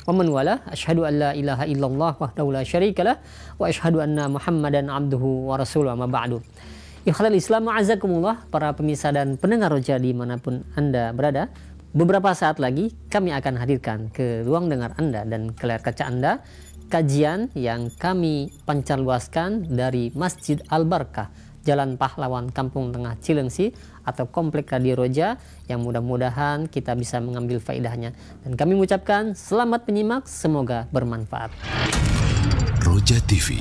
wa man wala, asyhadu an la ilaha illallah wahdahu la syarikalah wa asyhadu anna Muhammadan abduhu wa rasuluh, amma ba'du. Ikhwatal Islam, a'azakumullah, para pemirsa dan pendengar Roja dimanapun Anda berada. Beberapa saat lagi kami akan hadirkan ke ruang dengar Anda dan ke layar kaca Anda kajian yang kami pancarluaskan dari Masjid Al-Barkah, Jalan Pahlawan, Kampung Tengah, Cilengsi, atau Komplek Radio Roja, yang mudah-mudahan kita bisa mengambil faedahnya. Dan kami mengucapkan selamat menyimak, semoga bermanfaat. Roja TV,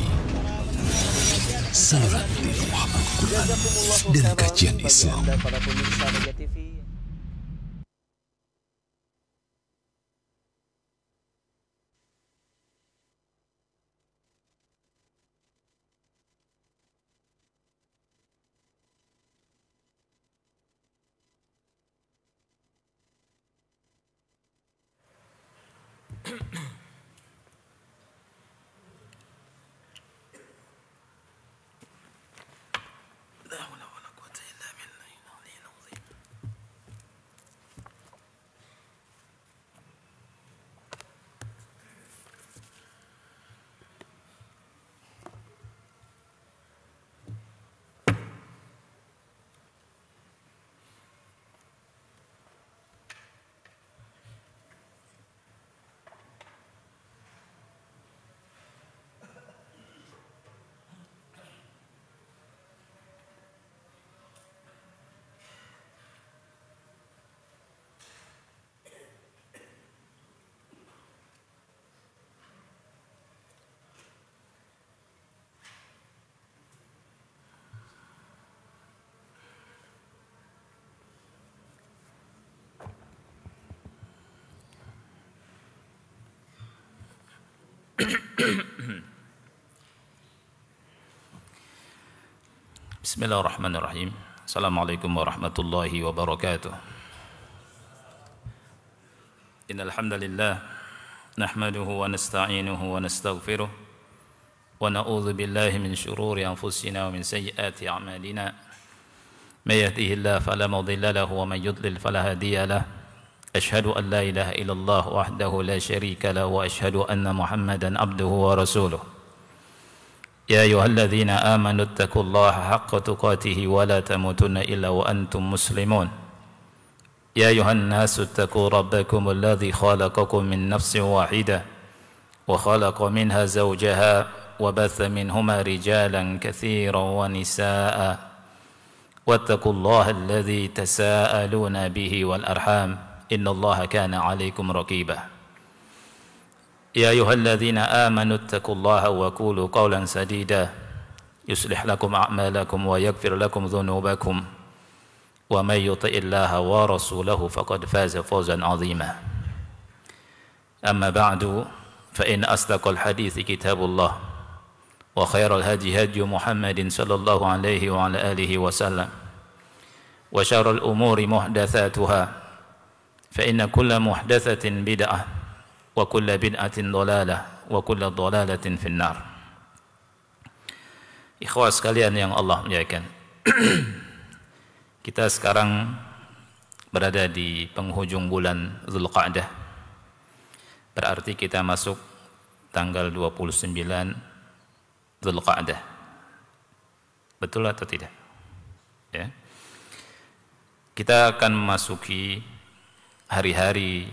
saluran tiruah Al-Quran dan kajian Islam. Bismillahirrahmanirrahim. Assalamualaikum warahmatullahi wabarakatuh. Innal hamdalillah nahmaduhu wa nasta'inuhu wa nastaghfiruh wa na'udzu billahi min shururi anfusina wa min sayyiati a'malina. May yahdihillahu fala mudilla lahu wa may yudlil fala hadiya lahu. Asyhadu an la ilaha illallah wahdahu la syarika lahu wa asyhadu anna Muhammadan abduhu wa rasuluh. يا أيها الذين آمنوا اتقوا الله حق تقاته ولا تموتن إلا وأنتم مسلمون يا أيها الناس اتقوا ربكم الذي خلقكم من نفس واحدة وخلق منها زوجها وبث منهما رجالا كثيرا ونساء واتقوا الله الذي تساءلون به والأرحام إن الله كان عليكم رقيبا يا أيها الذين آمنوا اتقوا الله وقولوا قولا سديدا يصلح لكم أعمالكم ويغفر لكم ذنوبكم ومن يطع الله ورسوله فقد فاز فوزا عظيما أما بعد فإن أصدق الحديث كتاب الله وخير الهدي هدي محمد صلى الله عليه وعلى آله وسلم وشر الأمور محدثاتها فإن كل محدثة بدعة wa kulla bid'atin dhalalah wa kulla dhalalatin finnar. Ikhwah sekalian yang Allah muliakan, kita sekarang berada di penghujung bulan Dzulqa'dah. Berarti kita masuk tanggal 29 Dzulqa'dah. Betul atau tidak? Ya. Kita akan memasuki hari-hari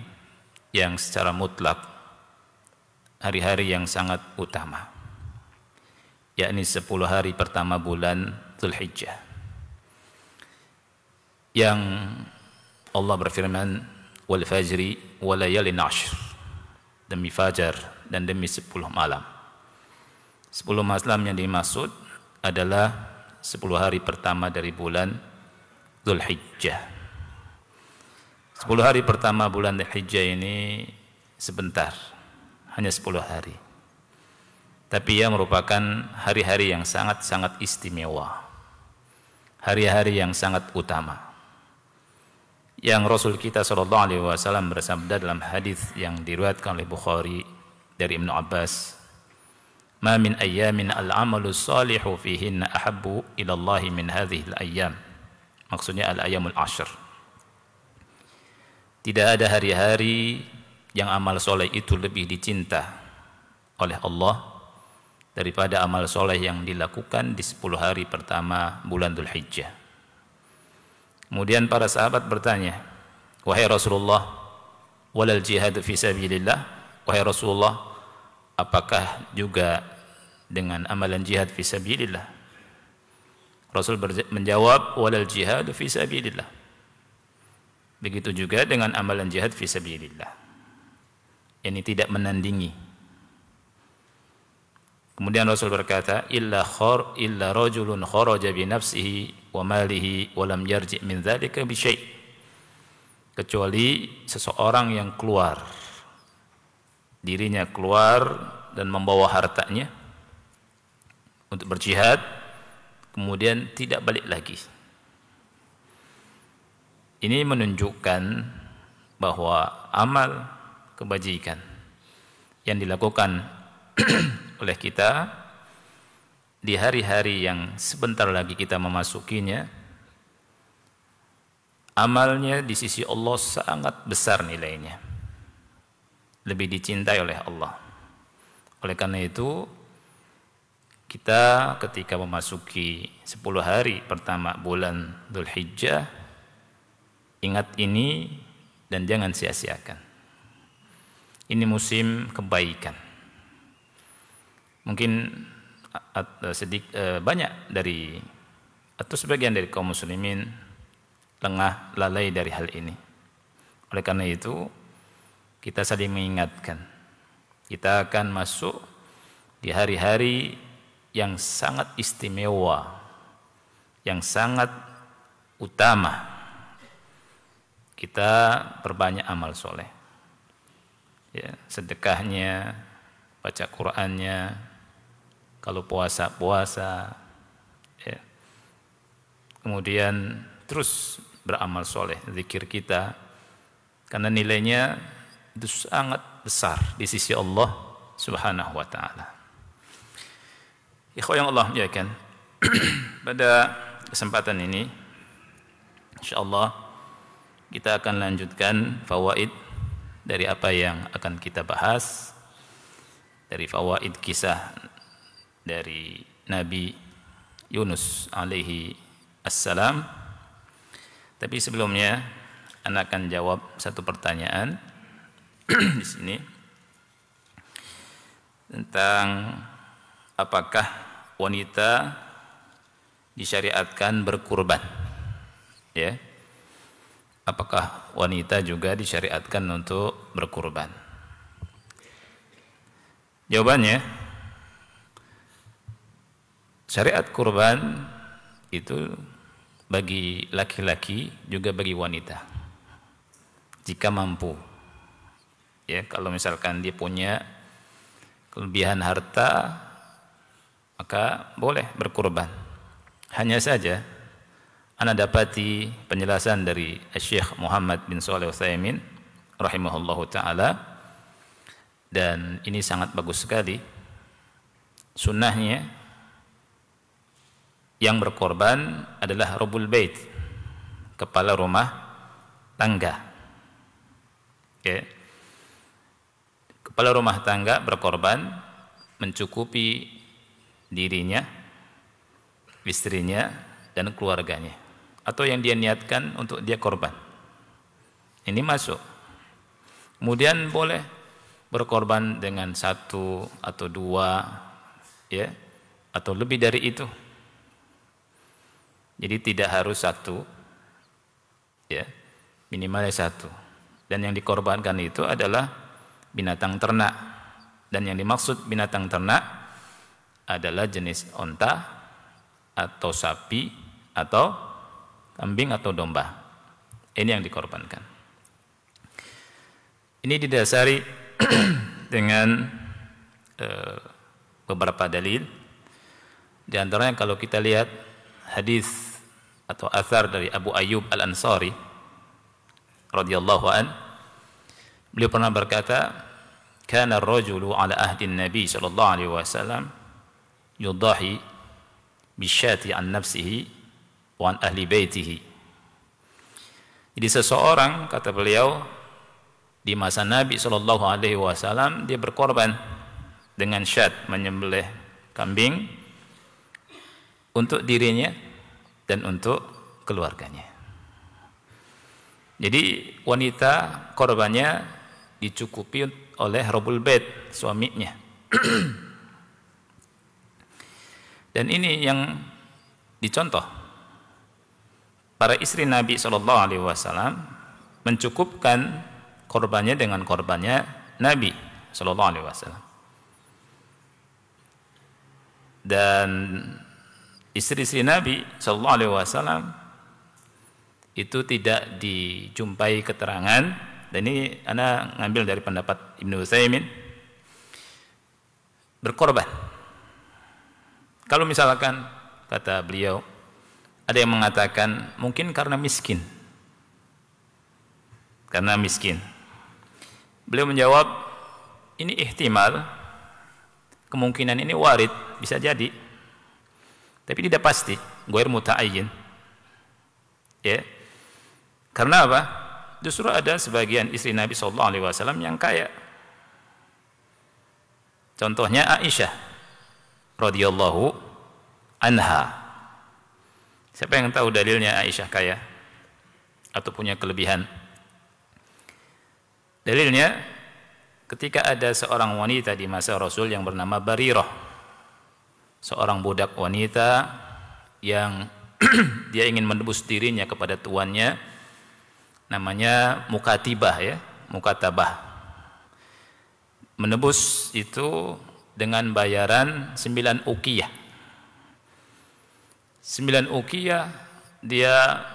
yang secara mutlak hari-hari yang sangat utama, yakni 10 hari pertama bulan Dzulhijjah, yang Allah berfirman wal fajri wa layalin 'ashr, demi fajar dan demi 10 malam. 10 malam yang dimaksud adalah 10 hari pertama dari bulan Dzulhijjah. 10 hari pertama bulan Dzulhijjah ini sebentar, hanya 10 hari. Tapi ia merupakan hari-hari yang sangat-sangat istimewa, hari-hari yang sangat utama. Yang Rasul kita SAW bersabda dalam hadis yang diriwayatkan oleh Bukhari dari Ibnu Abbas, "Ma min ayyamin al-amalu salihu fihinna ahabbu ila Allah min hadhihi al-ayyam." Maksudnya al-ayyamul ashr. Tidak ada hari-hari yang amal soleh itu lebih dicinta oleh Allah daripada amal soleh yang dilakukan di 10 hari pertama bulan Dzulhijjah. Kemudian para sahabat bertanya, wahai Rasulullah, walal jihad fi sabilillah, wahai Rasulullah, apakah juga dengan amalan jihad fi sabilillah? Rasul menjawab, walal jihad fi sabilillah. Begitu juga dengan amalan jihad fi sabilillah. Ini tidak menandingi. Kemudian Rasul berkata, illa rajulun kharaja bi nafsihi wa malihi wa lam yarji' min dzalika bi syai'. Kecuali seseorang yang keluar, dirinya keluar dan membawa hartanya untuk berjihad, kemudian tidak balik lagi. Ini menunjukkan bahwa amal kebajikan yang dilakukan oleh kita di hari-hari yang sebentar lagi kita memasukinya, amalnya di sisi Allah sangat besar nilainya, lebih dicintai oleh Allah. Oleh karena itu, kita ketika memasuki 10 hari pertama bulan Dzulhijjah, ingat ini dan jangan sia-siakan. Ini musim kebaikan. Mungkin banyak dari atau sebagian dari kaum muslimin lengah lalai dari hal ini. Oleh karena itu, kita saling mengingatkan. Kita akan masuk di hari-hari yang sangat istimewa, yang sangat utama. Kita perbanyak amal soleh, ya, sedekahnya, baca Qur'annya, kalau puasa, ya. Kemudian terus beramal soleh, zikir kita, karena nilainya itu sangat besar di sisi Allah Subhanahu wa ta'ala. Ikhwan yang Allah muliakan, pada kesempatan ini insyaallah kita akan lanjutkan fawaid dari apa yang akan kita bahas, dari fawaid kisah dari Nabi Yunus alaihi assalam. Tapi sebelumnya Anda akan jawab satu pertanyaan di sini tentang apakah wanita disyariatkan berkurban, ya? Apakah wanita juga disyariatkan untuk berkurban? Jawabannya, syariat kurban itu bagi laki-laki juga bagi wanita, jika mampu. Ya, kalau misalkan dia punya kelebihan harta, maka boleh berkurban. Hanya saja ana dapati penjelasan dari Syekh Muhammad bin Shalih Al-Utsaimin rahimahullahu taala, dan ini sangat bagus sekali. Sunnahnya yang berkorban adalah Rabbul Bait, kepala rumah tangga. Okay. Kepala rumah tangga berkorban mencukupi dirinya, istrinya, dan keluarganya, atau yang dia niatkan untuk dia korban. Ini masuk. Kemudian boleh berkorban dengan 1 atau 2, ya, atau lebih dari itu. Jadi tidak harus 1, ya, minimalnya 1. Dan yang dikorbankan itu adalah binatang ternak. Dan yang dimaksud binatang ternak adalah jenis onta atau sapi atau kambing atau domba. Ini yang dikorbankan. Ini didasari dengan beberapa dalil. Di antaranya kalau kita lihat hadis atau athar dari Abu Ayyub Al-Ansari radhiyallahu an, beliau pernah berkata, kana ar-rajulu ala ahdi an-nabi sallallahu alaihi wasallam yudahi bisyati an nafsihi wa an ahli baitihi. Jadi seseorang, kata beliau, di masa Nabi Shallallahu Alaihi Wasallam dia berkorban dengan syad, menyembelih kambing untuk dirinya dan untuk keluarganya. Jadi wanita korbannya dicukupi oleh Rabbul Bait, suaminya. Dan ini yang dicontoh. Para istri Nabi Shallallahu Alaihi Wasallam mencukupkan korbannya dengan korbannya Nabi Shallallahu Alaihi Wasallam. Dan istri-istri Nabi Shallallahu Alaihi Wasallam itu tidak dijumpai keterangan, dan ini ana ngambil dari pendapat Ibnu Utsaimin, berkorban. Kalau misalkan kata beliau ada yang mengatakan mungkin karena miskin, beliau menjawab ini ihtimal, kemungkinan ini warid, bisa jadi, tapi tidak pasti, ghair muta'ayyin. Ya. Karena apa? Justru ada sebagian istri Nabi sallallahu alaihi wasallam yang kaya. Contohnya Aisyah radhiyallahu anha. Siapa yang tahu dalilnya Aisyah kaya atau punya kelebihan? Dalilnya ketika ada seorang wanita di masa Rasul yang bernama Barirah, seorang budak wanita yang dia ingin menebus dirinya kepada tuannya, namanya mukatabah, ya, mukatabah. Menebus itu dengan bayaran 9 uqiyah. 9 uqiyah dia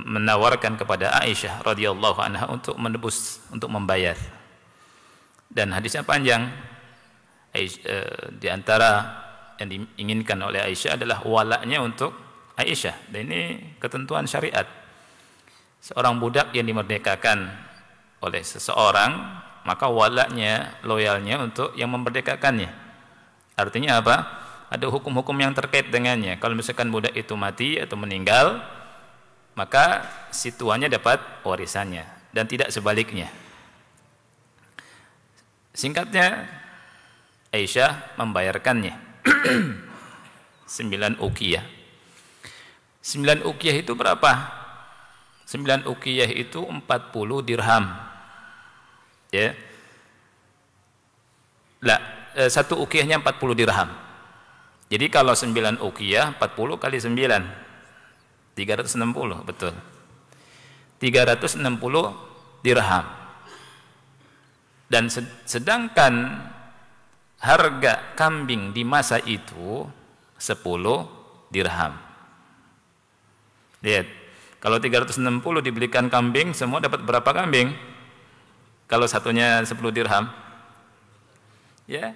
menawarkan kepada Aisyah radhiyallahu anha untuk menebus, untuk membayar. Dan hadisnya panjang. Di antara yang diinginkan oleh Aisyah adalah walaknya untuk Aisyah, dan ini ketentuan syariat. Seorang budak yang dimerdekakan oleh seseorang, maka walaknya, loyalnya untuk yang memerdekakannya. Artinya apa? Ada hukum-hukum yang terkait dengannya. Kalau misalkan budak itu mati atau meninggal, maka si tuannya dapat warisannya, dan tidak sebaliknya. Singkatnya, Aisyah membayarkannya 9 uqiyah. 9 uqiyah itu berapa? 9 uqiyah itu 40 dirham. Ya. Lah, 1 uqiyahnya 40 dirham. Jadi kalau 9 uqiyah 40 kali 9 360, betul. 360 dirham. Dan sedangkan harga kambing di masa itu 10 dirham. Lihat, kalau 360 dibelikan kambing, semua dapat berapa kambing? Kalau satunya 10 dirham, ya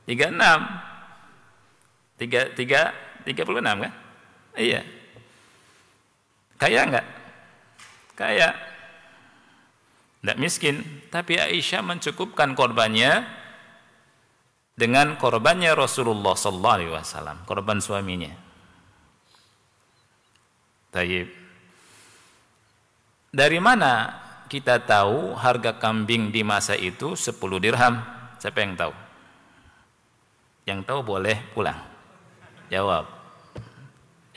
36 kan? Iya. Kaya enggak? Kaya. Enggak miskin. Tapi Aisyah mencukupkan korbannya dengan korbannya Rasulullah sallallahu alaihi wasallam, korban suaminya. Tayyib. Dari mana kita tahu harga kambing di masa itu 10 dirham? Siapa yang tahu? Yang tahu boleh pulang. Jawab.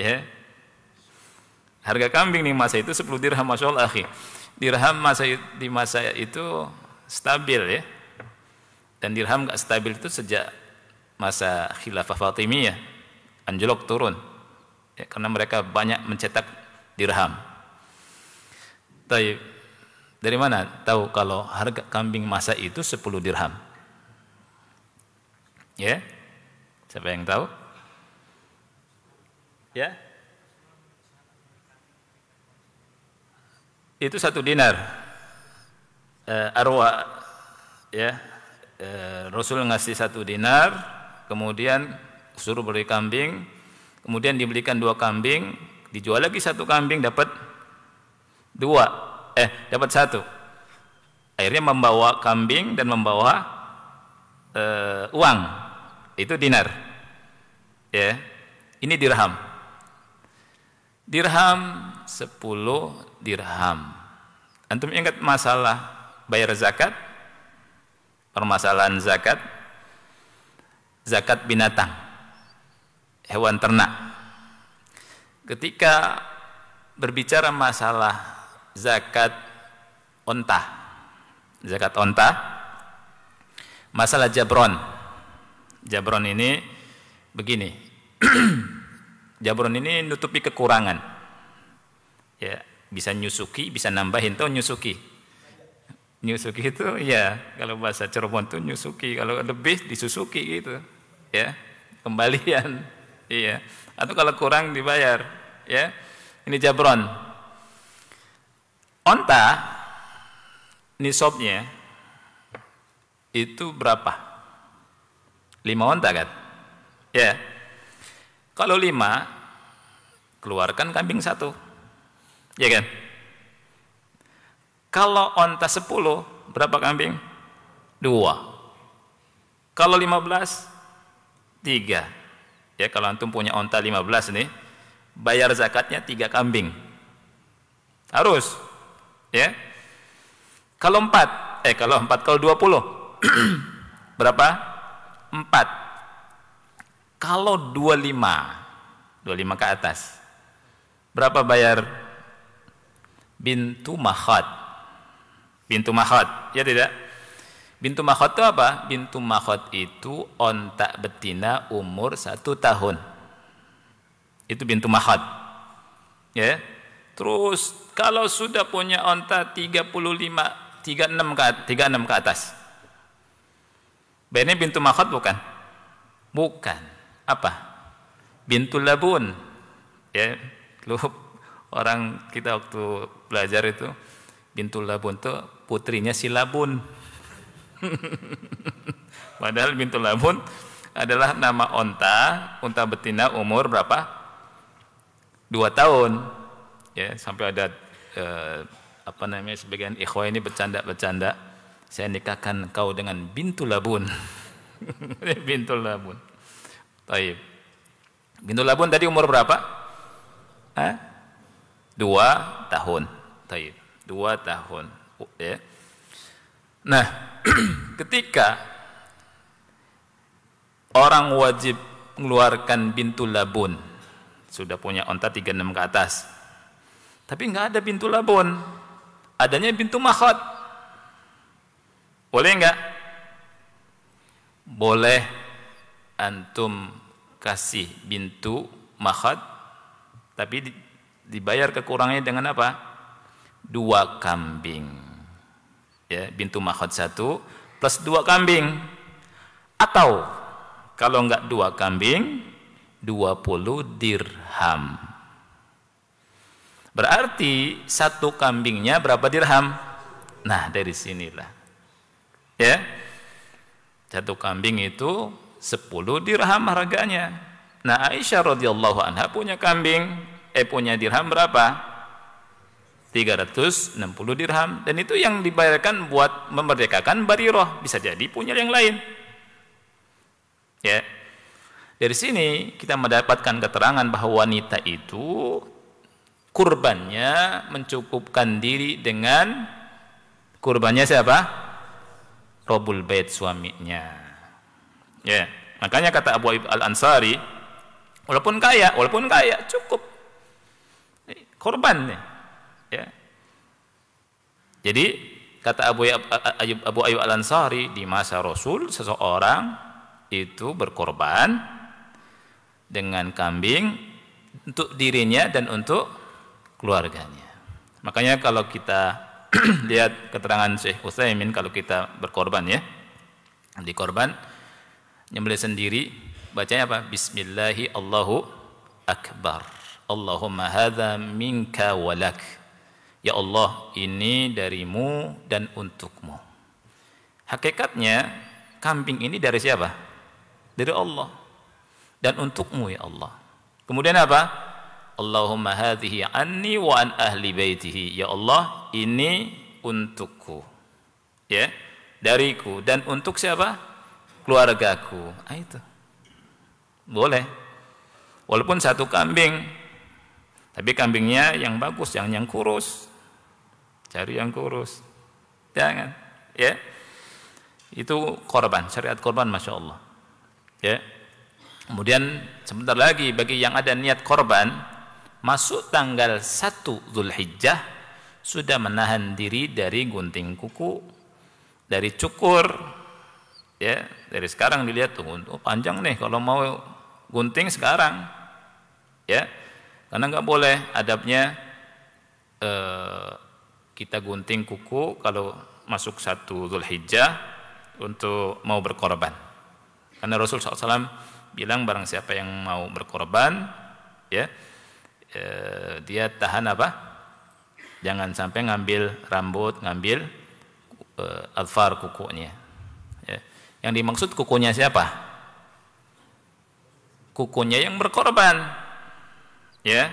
Ya. Harga kambing di masa itu 10 dirham, masyaallah akhi. Dirham di masa itu stabil, ya. Dan dirham gak stabil itu sejak masa khilafah Fatimiyah, anjlok turun, ya, karena mereka banyak mencetak dirham. Tapi dari mana tahu kalau harga kambing masa itu 10 dirham? Ya, siapa yang tahu? Ya, itu 1 dinar. Arwa, ya. Rasul ngasih 1 dinar, kemudian suruh beli kambing, kemudian dibelikan 2 kambing, dijual lagi 1 kambing, dapat 1. Akhirnya membawa kambing dan membawa uang, itu dinar. Ya, ini dirham. Dirham 10 dirham. Antum ingat masalah bayar zakat? Permasalahan zakat binatang, hewan ternak. Ketika berbicara masalah zakat onta, masalah jabron ini begini. Jabron ini nutupi kekurangan, ya, bisa nyusuki, bisa nambahin. Tuh nyusuki itu ya, kalau bahasa Cirebon tuh nyusuki, kalau lebih disusuki gitu ya, kembalian. Iya, atau kalau kurang dibayar ya. Ini jabron. Onta nisabnya itu berapa? 5 onta kan ya. Kalau 5, keluarkan kambing 1, ya kan? Kalau onta 10, berapa kambing? 2. Kalau 15, 3. Ya, kalau antum punya onta 15 nih, bayar zakatnya 3 kambing. Harus. Ya. Kalau 20, berapa? 4. Kalau 25 ke atas, berapa bayar? Bintu makhad, ya tidak? Bintu makhad itu apa? Bintu makhad itu onta betina umur 1 tahun. Itu bintu makhad. Ya. Terus kalau sudah punya onta 36 ke atas, bayarnya bintu makhad bukan? Bukan. Apa? Bintul labun. Ya, lu orang kita waktu belajar itu, bintul labun itu putrinya si labun. Padahal bintul labun adalah nama unta betina umur berapa? 2 tahun. Ya, sampai ada sebagian ikhwah ini bercanda, saya nikahkan kau dengan bintul labun. Bintul labun. Taib. Bintul labun tadi umur berapa? 2 tahun. Taib. 2 tahun. Ya. Nah, ketika orang wajib mengeluarkan bintul labun, sudah punya onta 36 ke atas, tapi nggak ada bintul labun, adanya bintu makhad, boleh nggak? Boleh. Antum kasih bintu makhad, tapi dibayar kekurangannya dengan apa? 2 kambing. Ya, bintu makhad 1 plus 2 kambing. Atau kalau enggak 2 kambing, 20 dirham. Berarti 1 kambingnya berapa dirham? Nah, dari sinilah. Ya. 1 kambing itu 10 dirham harganya. Nah, Aisyah radhiyallahu anha punya punya dirham berapa? 360 dirham. Dan itu yang dibayarkan buat memerdekakan Barirah. Bisa jadi punya yang lain. Ya. Dari sini kita mendapatkan keterangan bahwa wanita itu kurbannya mencukupkan diri dengan kurbannya siapa? Robul bait, suaminya. Ya, makanya kata Abu Ayyub Al-Ansari, walaupun kaya cukup korban nih. Ya. Jadi kata Abu Ayyub Al-Ansari, di masa Rasul seseorang itu berkorban dengan kambing untuk dirinya dan untuk keluarganya. Makanya kalau kita lihat keterangan Syekh Utsaimin, kalau kita berkorban ya, di korban nyembelih sendiri, bacanya apa? Bismillahi Allahu Akbar. Allahumma hadza minka walak. Ya Allah, ini darimu dan untukmu. Hakikatnya kambing ini dari siapa? Dari Allah. Dan untukmu ya Allah. Kemudian apa? Allahumma hadhihi anni wa an ahli baitihi. Ya Allah, ini untukku. Ya, dariku dan untuk siapa? Keluargaku. Itu boleh, walaupun 1 kambing, tapi kambingnya yang bagus, yang kurus, cari yang kurus. Jangan, ya. Itu korban, syariat korban, masya Allah. Ya. Kemudian sebentar lagi bagi yang ada niat korban, masuk tanggal 1 Dzulhijjah sudah menahan diri dari gunting kuku, dari cukur. Ya, dari sekarang dilihat tuh, oh, panjang nih kalau mau gunting sekarang. Ya. Karena nggak boleh adabnya kita gunting kuku kalau masuk 1 Dzulhijjah untuk mau berkorban. Karena Rasul SAW bilang barang siapa yang mau berkorban, ya, dia tahan apa? Jangan sampai ngambil rambut, ngambil alfar kukunya. Ya. Yang dimaksud kukunya siapa? Kukunya yang berkorban. Ya.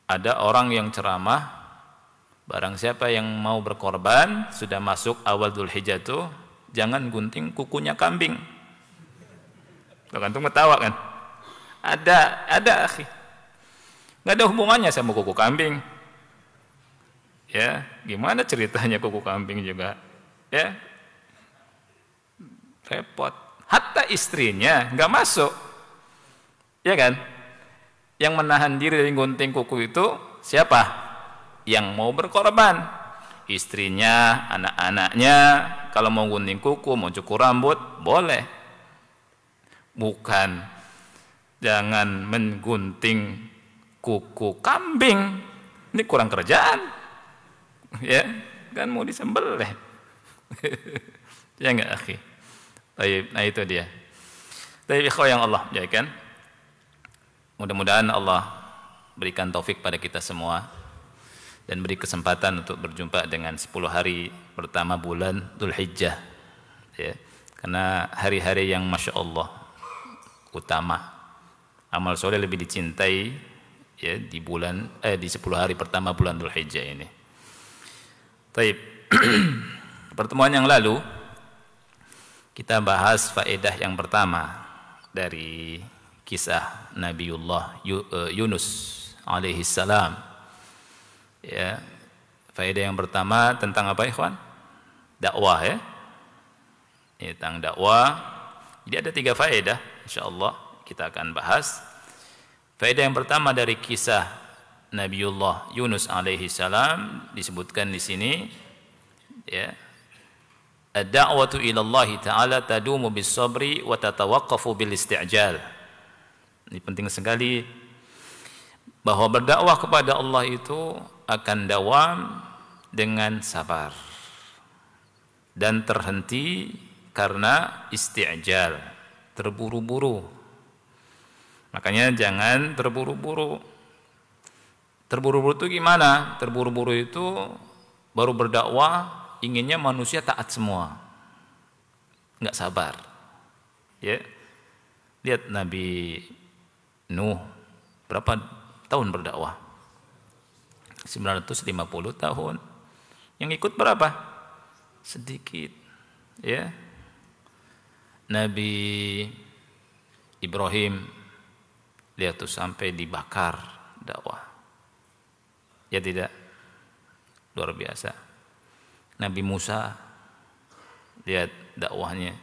Ada orang yang ceramah, barang siapa yang mau berkorban sudah masuk awal Dzulhijjah itu jangan gunting kukunya kambing. Loh, kan tuh ketawa kan? Ada akhi. Nggak ada hubungannya sama kuku kambing. Ya, gimana ceritanya kuku kambing juga? Ya, repot. Hatta istrinya nggak masuk. Ya kan? Yang menahan diri dari gunting kuku itu siapa? Yang mau berkorban. Istrinya, anak-anaknya, kalau mau gunting kuku, mau cukur rambut, boleh. Bukan jangan menggunting kuku kambing. Ini kurang kerjaan. Ya, kan mau disembelih. Ya enggak, akhi? Baik, nah itu dia. Tapi ikhwah yang Allah jadikan, mudah-mudahan Allah berikan taufik pada kita semua dan beri kesempatan untuk berjumpa dengan 10 hari pertama bulan Dzulhijjah. Ya, karena hari-hari yang masya Allah utama, amal soleh lebih dicintai ya di 10 hari pertama bulan Dzulhijjah ini. Baik. Pertemuan yang lalu kita bahas faedah yang pertama dari kisah Nabiullah Yunus alaihi salam. Ya. Faedah yang pertama tentang apa, ikhwan? Dakwah, ya. Tentang dakwah. Jadi ada 3 faedah, insyaallah kita akan bahas. Faedah yang pertama dari kisah Nabiullah Yunus alaihi salam disebutkan di sini, ya. Ad-da'watu ila Allah Ta'ala tadumu bis-sabri wa tatawaqqafu bil-isti'jal. Ini penting sekali bahwa berdakwah kepada Allah itu akan dawam dengan sabar dan terhenti karena isti'jal, terburu-buru. Makanya jangan terburu-buru. Terburu-buru itu gimana? Terburu-buru itu baru berdakwah inginnya manusia taat semua, nggak sabar. Ya, lihat Nabi Nuh berapa tahun berdakwah? 950 tahun. Yang ikut berapa? Sedikit. Ya. Nabi Ibrahim lihat tuh sampai dibakar dakwah. Ya tidak? Luar biasa. Nabi Musa lihat dakwahnya.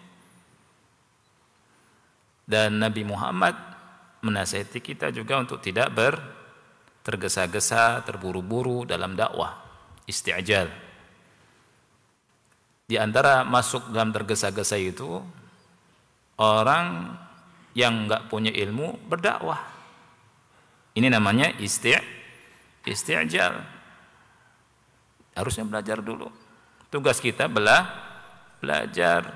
Dan Nabi Muhammad menasihati kita juga untuk tidak tergesa-gesa, terburu-buru dalam dakwah, isti'jal. Di antara masuk dalam tergesa-gesa itu orang yang enggak punya ilmu berdakwah. Ini namanya isti'jal. Harusnya belajar dulu. Tugas kita belajar.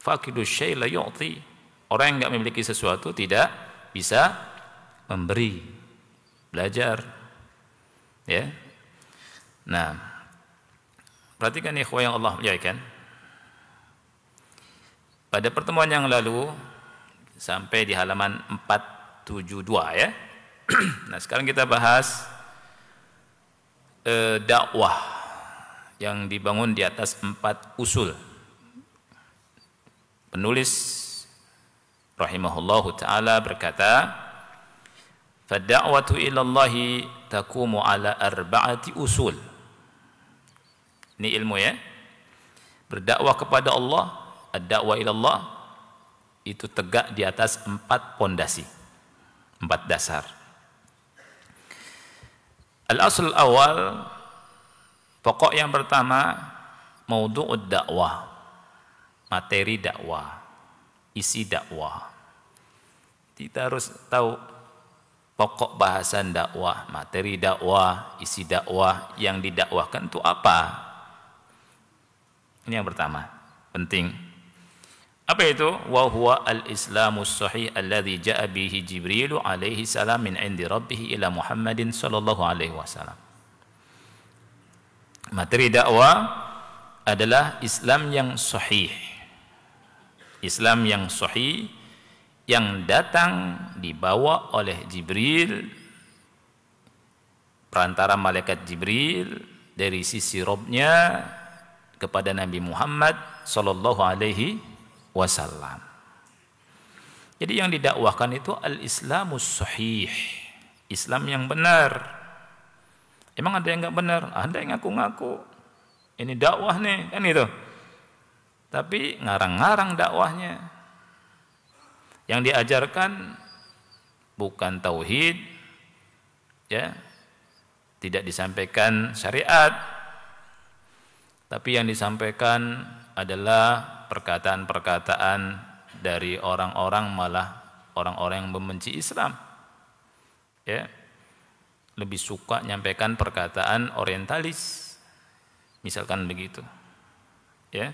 Faqidu syai' la yu'ti. Orang yang enggak memiliki sesuatu tidak bisa memberi. Belajar. Ya. Nah, perhatikan ikhwah yang Allah muliakan. Pada pertemuan yang lalu sampai di halaman 472 ya. Nah, sekarang kita bahas dakwah yang dibangun di atas 4 usul. Penulis rahimahullahu ta'ala berkata, Fad-da'watu ila Allah taqumu ala arba'ati usul. Ini ilmu ya. Berdakwah kepada Allah, ad-da'wah ila Allah itu tegak di atas 4 pondasi, 4 dasar. Al-asl awal, pokok yang pertama, maudhu'ud dakwah, materi dakwah, isi dakwah. Kita harus tahu pokok bahasan dakwah, materi dakwah, isi dakwah, yang didakwahkan itu apa. Ini yang pertama, penting. Apa itu? Wa huwa al-islamus sahih alladhi ja'a bihi Jibril alaihi salam min 'indi rabbih ila Muhammadin sallallahu alaihi wasallam. Materi dakwah adalah Islam yang sahih. Islam yang sahih yang datang dibawa oleh Jibril, perantara malaikat Jibril dari sisi Rabb-nya kepada Nabi Muhammad sallallahu alaihi wasallam. Jadi yang didakwahkan itu al-islamus sahih, Islam yang benar. Emang ada yang enggak benar? Ada yang ngaku-ngaku ini dakwah nih, kan itu. Tapi ngarang-ngarang dakwahnya. Yang diajarkan bukan tauhid, ya. Tidak disampaikan syariat. Tapi yang disampaikan adalah perkataan-perkataan dari orang-orang, malah orang-orang yang membenci Islam. Ya. Lebih suka nyampaikan perkataan orientalis. Misalkan begitu. Ya.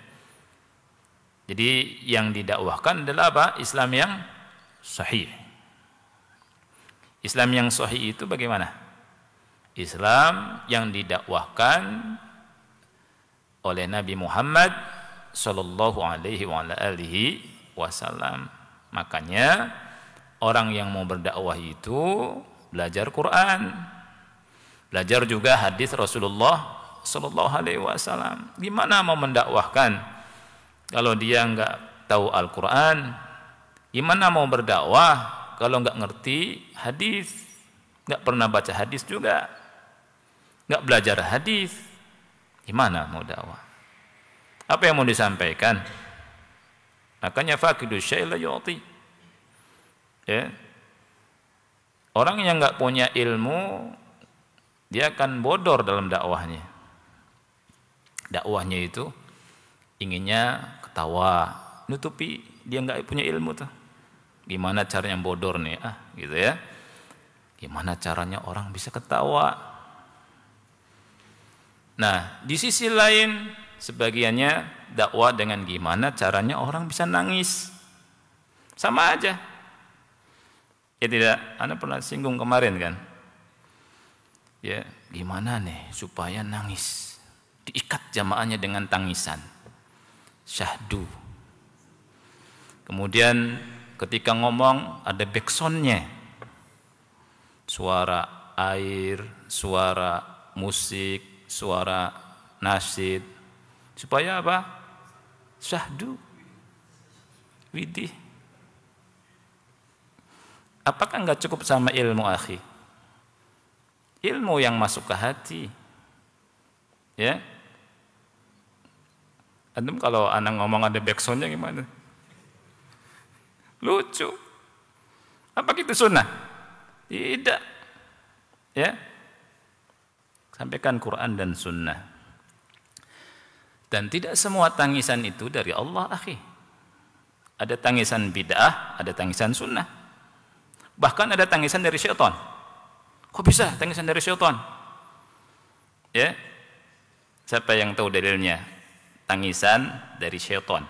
Jadi yang didakwahkan adalah apa? Islam yang sahih. Islam yang sahih itu bagaimana? Islam yang didakwahkan oleh Nabi Muhammad sallallahu alaihi wasallam. Makanya orang yang mau berdakwah itu belajar Quran, belajar juga hadis Rasulullah sallallahu alaihi wasallam. Gimana mau mendakwahkan kalau dia enggak tahu Al-Quran? Gimana mau berdakwah kalau enggak ngerti hadis, enggak pernah baca hadis juga, enggak belajar hadis? Gimana mau dakwah? Apa yang mau disampaikan? Makanya faqidu syai' la yu'ti. Ya. Orang yang enggak punya ilmu, dia akan bodor dalam dakwahnya. Dakwahnya itu inginnya ketawa, nutupi dia enggak punya ilmu tuh. Gimana caranya bodor nih? Gitu ya. Gimana caranya orang bisa ketawa? Nah, di sisi lain sebagiannya dakwah dengan gimana caranya orang bisa nangis. Sama aja. Ya tidak, Anda pernah singgung kemarin kan? Ya, gimana nih supaya nangis? Diikat jamaahnya dengan tangisan. Syahdu. Kemudian ketika ngomong ada backsoundnya. Suara air, suara musik, suara nasyid, supaya apa? Syahdu, widih. Apakah enggak cukup sama ilmu, akhi? Ilmu yang masuk ke hati, ya. Antum kalau anak ngomong ada backsoundnya gimana? Lucu. Apa itu sunnah? Tidak, ya. Sampaikan Quran dan sunnah. Dan tidak semua tangisan itu dari Allah, akhi. Ada tangisan bid'ah, ada tangisan sunnah. Bahkan ada tangisan dari syaitan. Kok bisa tangisan dari syaitan? Ya. Siapa yang tahu dalilnya? Tangisan dari syaitan.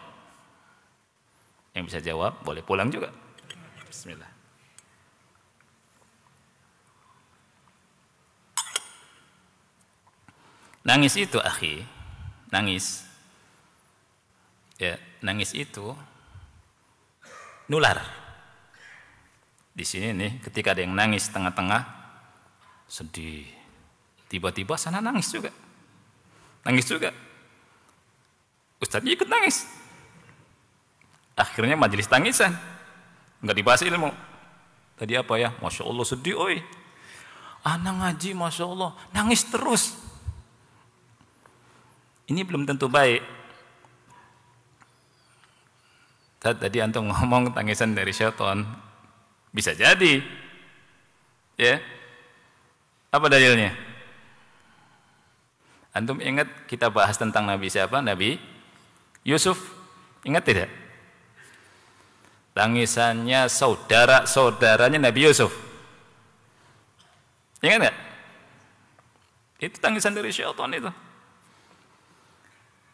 Yang bisa jawab, boleh pulang juga. Bismillah. Nangis itu, akhi, nangis. Ya, nangis itu nular. Di sini nih, ketika ada yang nangis tengah-tengah, sedih. Tiba-tiba sana nangis juga. Nangis juga. Ustadznya ikut nangis. Akhirnya majelis tangisan. Enggak dibahas ilmu. Tadi apa ya? Masya Allah sedih, oi. Anak ngaji, Masya Allah, nangis terus. Ini belum tentu baik. Tadi antum ngomong tangisan dari syaitan. Bisa jadi. Ya. Apa dalilnya? Antum ingat kita bahas tentang Nabi siapa? Nabi Yusuf. Ingat tidak? Tangisannya saudara-saudaranya Nabi Yusuf. Ingat nggak? Itu tangisan dari syaitan itu.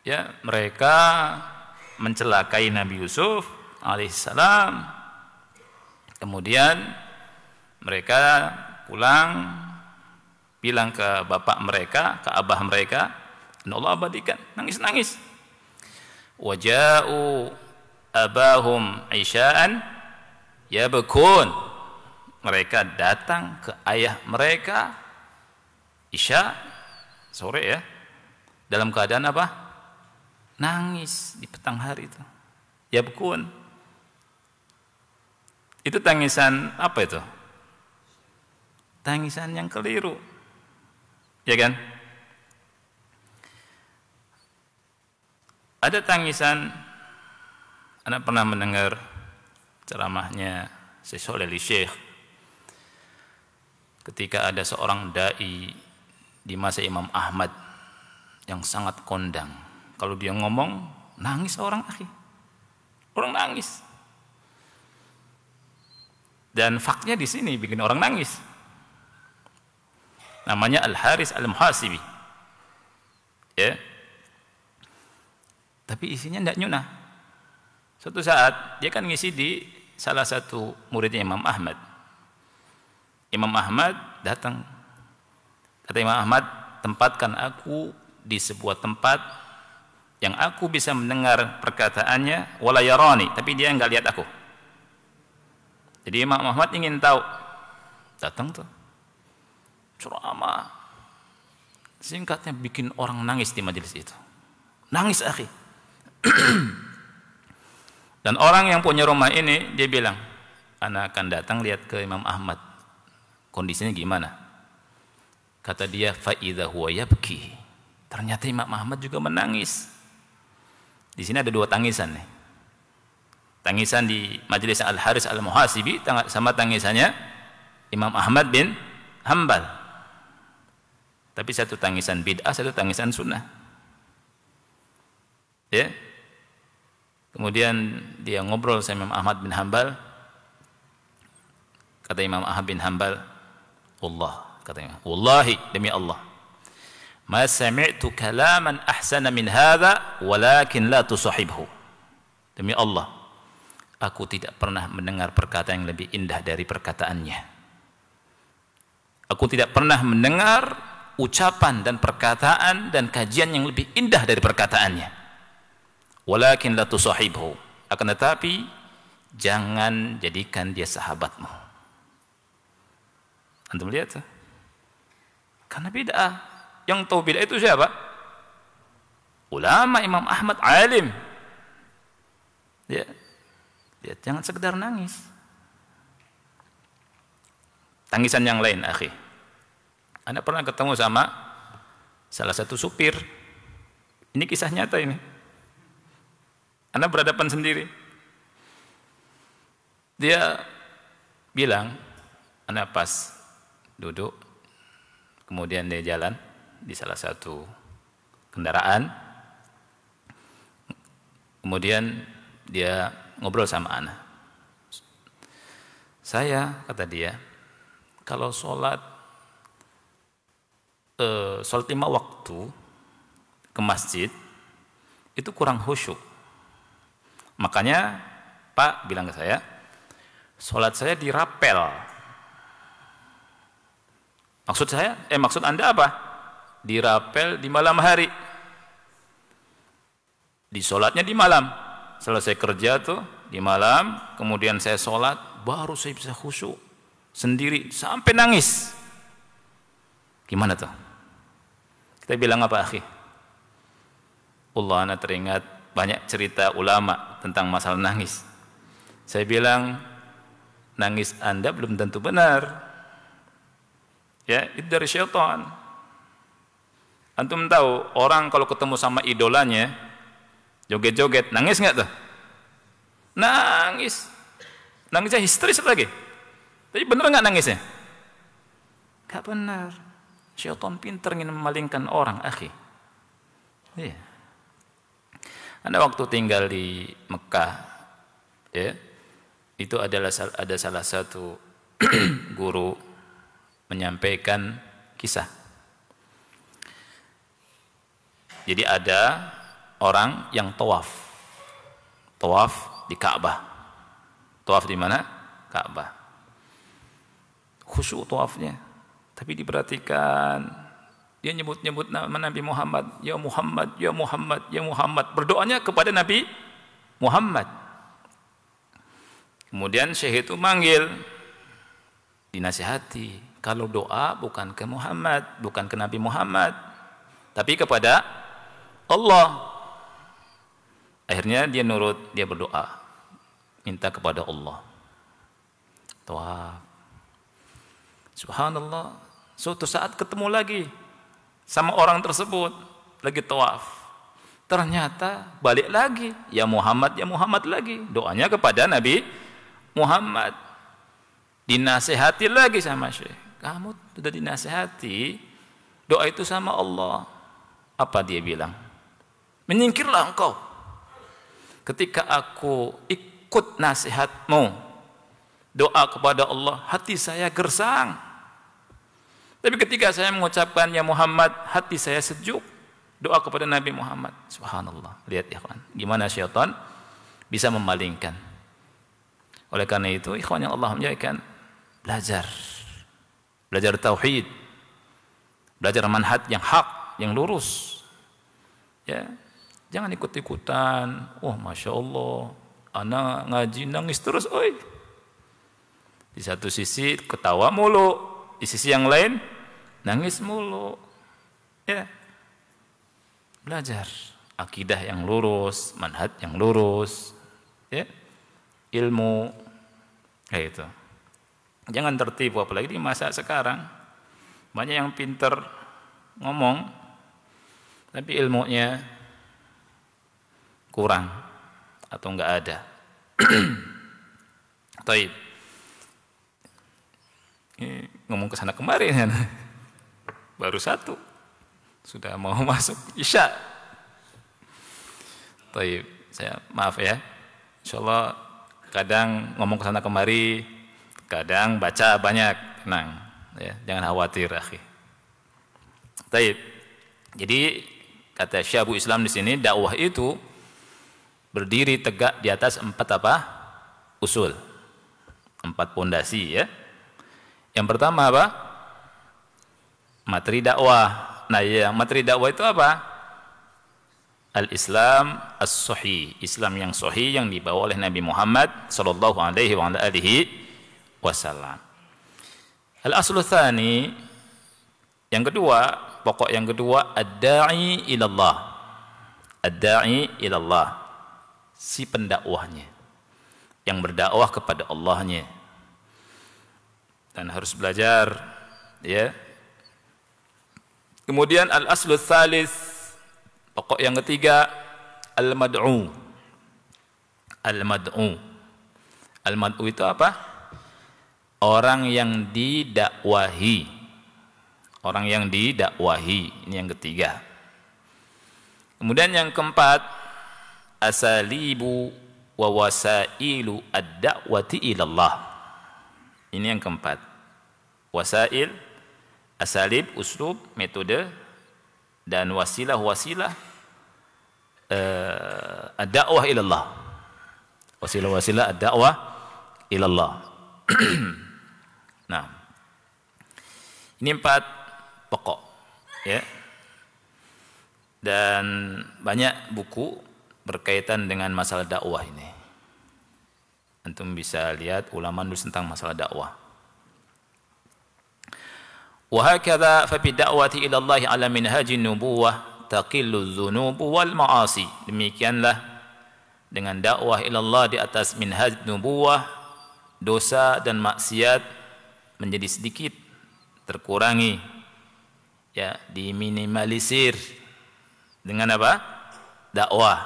Ya, mereka mencelakai Nabi Yusuf alaihissalam. Kemudian mereka pulang bilang ke bapak mereka, ke abah mereka, dan Allah abadikan, nangis-nangis. Waja'u abahum isya'an yabkun. Mereka datang ke ayah mereka isya sore ya, dalam keadaan apa? Nangis di petang hari itu. Yabkun. Itu tangisan apa itu? Tangisan yang keliru. Ya kan? Ada tangisan. Anda pernah mendengar ceramahnya Syekh Shalih Al-Syekh ketika ada seorang dai di masa Imam Ahmad yang sangat kondang. Kalau dia ngomong, nangis orang, akhi. Orang nangis. Dan faktanya di sini bikin orang nangis. Namanya Al-Haris Al-Muhasibi. Ya. Tapi isinya tidak nyunah. Suatu saat dia kan ngisi di salah satu muridnya Imam Ahmad. Imam Ahmad datang. Kata Imam Ahmad, tempatkan aku di sebuah tempat yang aku bisa mendengar perkataannya wala yarani, tapi dia enggak lihat aku. Jadi Imam Ahmad ingin tahu. Datang tuh. Ceramah. Singkatnya bikin orang nangis di majelis itu. Nangis, akhi. Dan orang yang punya rumah ini, dia bilang, anak akan datang lihat ke Imam Ahmad. Kondisinya gimana? Kata dia, fa'idha huwa yabki. Ternyata Imam Ahmad juga menangis. Di sini ada dua tangisan nih. Tangisan di majelis Al-Haris Al-Muhasibi sama tangisannya Imam Ahmad bin Hanbal. Tapi satu tangisan bid'ah, satu tangisan sunnah. Ya. Kemudian dia ngobrol sama Imam Ahmad bin Hanbal. Kata Imam Ahmad bin Hanbal, Allah, katanya, wallahi, demi Allah, ma sami'tu kalaman ahsana min hadha walakin la tusahibhu. Demi Allah, aku tidak pernah mendengar perkataan yang lebih indah dari perkataannya. Aku tidak pernah mendengar ucapan dan perkataan dan kajian yang lebih indah dari perkataannya. Walakin la tusahibhu. Akan tetapi jangan jadikan dia sahabatmu. Antum lihat tuh. Karena bid'ah. Yang tahu bid'ah itu siapa? Ulama Imam Ahmad, alim. Ya. Lihat, jangan sekedar nangis. Tangisan yang lain, akhi. Anda pernah ketemu sama salah satu supir. Ini kisah nyata ini. Anda berhadapan sendiri. Dia bilang, Anda pas duduk, kemudian dia jalan di salah satu kendaraan, kemudian dia ngobrol sama Ana. Saya, kata dia, kalau sholat 5 waktu ke masjid, itu kurang khusyuk. Makanya Pak bilang ke saya, sholat saya dirapel. Maksud Anda apa? Dirapel di malam hari. Di sholatnya di malam. Selesai kerja tuh di malam, kemudian saya sholat, baru saya bisa khusyuk sendiri sampai nangis. Gimana tuh? Kita bilang apa, akhi? Allah, ana teringat banyak cerita ulama tentang masalah nangis. Saya bilang, nangis Anda belum tentu benar. Ya, itu dari syaitan. Antum tahu, orang kalau ketemu sama idolanya, joget-joget, nangis nggak tuh? Nangis. Nangisnya histeris lagi. Tapi benar nggak nangisnya? Nggak benar. Syaitan pintar ingin memalingkan orang, akhi. Iya. Anda waktu tinggal di Mekah, ya, itu ada salah satu guru menyampaikan kisah. Jadi ada orang yang tawaf di Ka'bah. Tawaf di mana? Ka'bah. Khusyuk tawafnya. Tapi diperhatikan, dia nyebut-nyebut nama Nabi Muhammad, ya Muhammad, ya Muhammad, ya Muhammad. Berdoanya kepada Nabi Muhammad. Kemudian syekh itu manggil, dinasihati, kalau doa bukan ke Muhammad, bukan ke Nabi Muhammad, tapi kepada Allah. Akhirnya dia nurut, dia berdoa, minta kepada Allah. Tawaf. Subhanallah, suatu saat ketemu lagi sama orang tersebut, lagi tawaf. Ternyata balik lagi, ya Muhammad lagi. Doanya kepada Nabi Muhammad. Dinasihati lagi sama syekh. Kamu sudah dinasihati, doa itu sama Allah. Apa dia bilang? Menyingkirlah engkau. Ketika aku ikut nasihatmu, doa kepada Allah, hati saya gersang. Tapi ketika saya mengucapkan ya Muhammad, hati saya sejuk. Doa kepada Nabi Muhammad. Subhanallah. Lihat ya ikhwan, gimana syaitan bisa memalingkan. Oleh karena itu, ikhwan yang Allah muliakan, belajar tauhid, belajar manhaj yang hak, yang lurus. Ya, jangan ikut-ikutan. Oh, masya Allah, anak ngaji nangis terus, oi. Di satu sisi ketawa mulu, di sisi yang lain nangis mulu. Ya, belajar akidah yang lurus, manhaj yang lurus, ya, ilmu kayak itu. Jangan tertipu, apalagi di masa sekarang banyak yang pintar ngomong tapi ilmunya kurang atau enggak ada. Taib. Ini ngomong ke sana kemari kan. Baru satu. Sudah mau masuk Isya. Taib. Saya maaf ya. Insyaallah kadang ngomong ke sana kemari, kadang baca banyak, tenang ya, jangan khawatir akhi. Taib. Jadi kata Syekhul Islam di sini, dakwah itu berdiri tegak di atas 4 apa? Usul. 4 pondasi ya. Yang pertama apa? Materi dakwah. Nah, yang materi dakwah itu apa? Al-Islam as-sahih, Islam yang sahih yang dibawa oleh Nabi Muhammad sallallahu alaihi wasallam. Al-aslu tsani, yang kedua, pokok yang kedua, ad-da'i ilallah. Ad-da'i ilallah, si pendakwahnya yang berdakwah kepada Allahnya. Dan harus belajar ya. Kemudian al-aslu tsalits, pokok yang ketiga, al-mad'u. Al-mad'u. Al-mad'u itu apa? Orang yang didakwahi. Orang yang didakwahi. Ini yang ketiga. Kemudian yang keempat, asalibu wa wasailu ad-da'wati ilallah. Ini yang keempat. Wasail, asalib, uslub, metode, dan wasilah ad-da'wah ilallah. Wasilah ad-da'wah ilallah. Nah, ini 4 pokok ya. Dan banyak buku berkaitan dengan masalah dakwah ini. Antum bisa lihat ulama nulis tentang masalah dakwah. Wa hakadha fa bi da'wati ila Allah ala minhajin nubuwah taqillu dzunub wal ma'asi. Demikianlah dengan dakwah ila Allah di atas minhaj nubuwah, dosa dan maksiat menjadi sedikit, terkurangi, ya, diminimalisir dengan apa? Dakwah.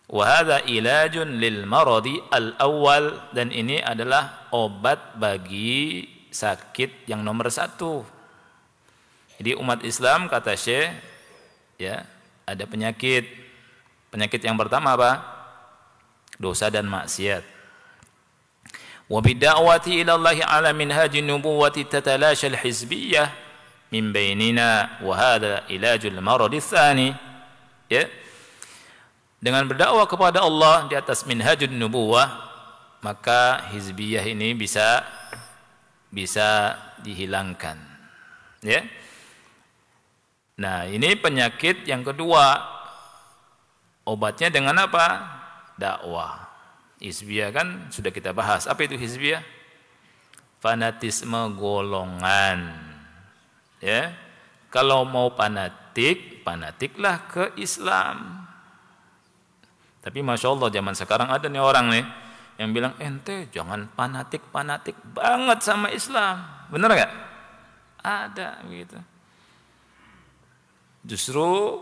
Wa hadza ilajun lil maradi al-awwal, dan ini adalah obat bagi sakit yang nomor 1. Jadi umat Islam, kata Syekh, ya, ada penyakit. Penyakit yang pertama apa? Dosa dan maksiat. Wa bid'awati ila Allah ala minhaj an-nubuwati tatalasha al-hizbiyyah min bainina wa hadha ilajul marad ats-tsani. Ya. Dengan berdakwah kepada Allah di atas minhajun nubuwah, maka hizbiyah ini bisa dihilangkan. Ya. Nah, ini penyakit yang kedua. Obatnya dengan apa? Dakwah. Hizbiyah kan sudah kita bahas. Apa itu hizbiyah? Fanatisme golongan. Ya. Kalau mau fanatiklah ke Islam. Tapi Masya Allah zaman sekarang ada nih orang nih yang bilang, ente jangan fanatik banget sama Islam. Benar nggak? Ada gitu. Justru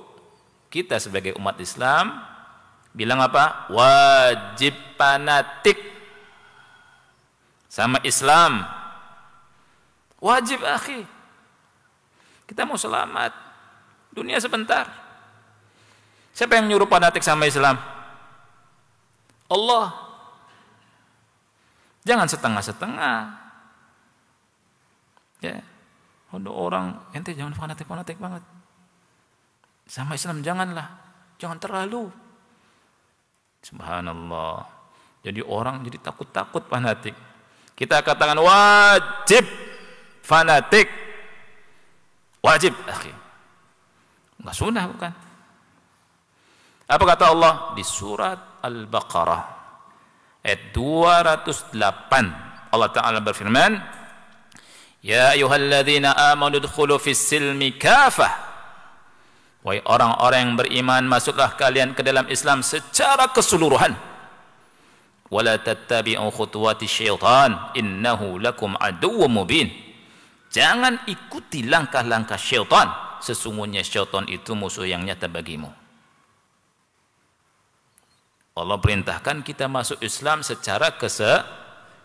kita sebagai umat Islam bilang apa? Wajib fanatik sama Islam. Wajib, akhi. Kita mau selamat. Dunia sebentar. Siapa yang nyuruh fanatik sama Islam? Allah. Jangan setengah-setengah. Ya. Ada orang, ente jangan fanatik banget. Sama Islam jangan terlalu. Subhanallah. Jadi orang jadi takut fanatik. Kita katakan wajib fanatik. Wajib, akhi. Enggak sunnah bukan? Apa kata Allah di surat Al-Baqarah ayat 208? Allah Ta'ala berfirman, ya ayyuhalladzina amanu udkhulu fis silmi kafah. Wahai orang-orang yang beriman, masuklah kalian ke dalam Islam secara keseluruhan. Wala tattabi'u khutuwati syaitan, innahu lakum aduwwum mubin. Jangan ikuti langkah-langkah syaitan, sesungguhnya syaitan itu musuh yang nyata bagimu. Allah perintahkan kita masuk Islam secara